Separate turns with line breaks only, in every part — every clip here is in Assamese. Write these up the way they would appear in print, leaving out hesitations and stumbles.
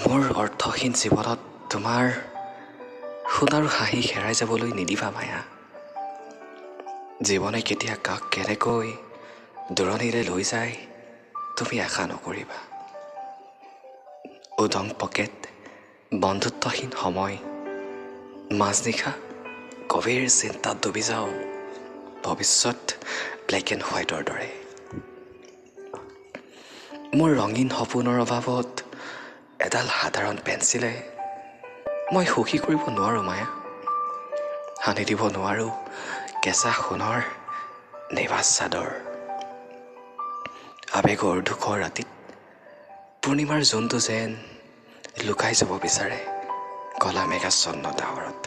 মোৰ অৰ্থহীন জীৱনত তোমাৰ সোণাৰু হাঁহি হেৰাই যাবলৈ নিদিবা মায়া। জীৱনে কেতিয়া কাক কেনেকৈ দূৰণিলৈ লৈ যায় তুমি আশা নকৰিবা। উদং পকেট, বন্ধুত্বহীন সময়, মাজনিশা গভীৰ চিন্তাত ডুবি যাওঁ, ভৱিষ্যত ব্লেক এণ্ড হোৱাইটৰ দৰে। মোৰ ৰঙীন সপোনৰ অভাৱত এডাল সাধাৰণ পেঞ্চিলে মই সুখী কৰিব নোৱাৰোঁ মায়া। সানি দিব নোৱাৰোঁ কেঁচা সোণৰ নিবাচ চাদৰ। আৱেগৰ দুখৰ ৰাতিত পূৰ্ণিমাৰ জোনটো যেন লুকাই যাব বিচাৰে কলা মেঘাচ্ছন্ন ডাৱৰত।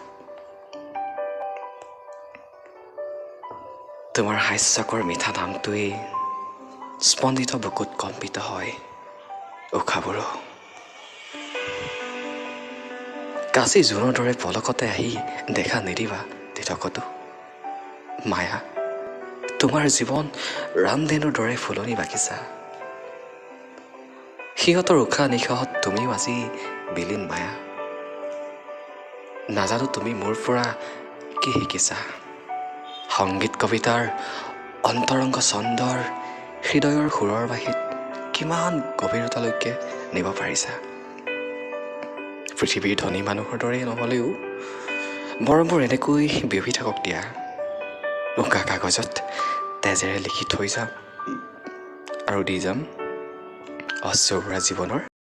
তোমাৰ হাস্যকৰ মিঠা নামটোৱেই স্পন্দিত বুকুত কম্পিত হয় উশাহবোৰো। কাঁচি জোনৰ দৰে পলকতে আহি দেখা নিদিবা তিতকতো। মায়া, তোমাৰ জীৱন ৰামধেনুৰ দৰে ফুলনি বাগিচা। সিহঁতৰ উশাহ নিশাহত তুমিও আজি বিলীন মায়া। নাজানো তুমি মোৰ পৰা কি শিকিছা। সংগীত কবিতাৰ অন্তৰংগ ছন্দৰ হৃদয়ৰ সুৰৰ বাঁহীত কিমান গভীৰতালৈকে নিব পাৰিছা। পৃথিৱীৰ ধনী মানুহৰ দৰে নহ'লেও মৰমবোৰ এনেকৈ বিয়পি থাকক দিয়া। উকা কাগজত তেজেৰে লিখি থৈ যাম আৰু দি যাম অশ্ৰুভৰা জীৱনৰ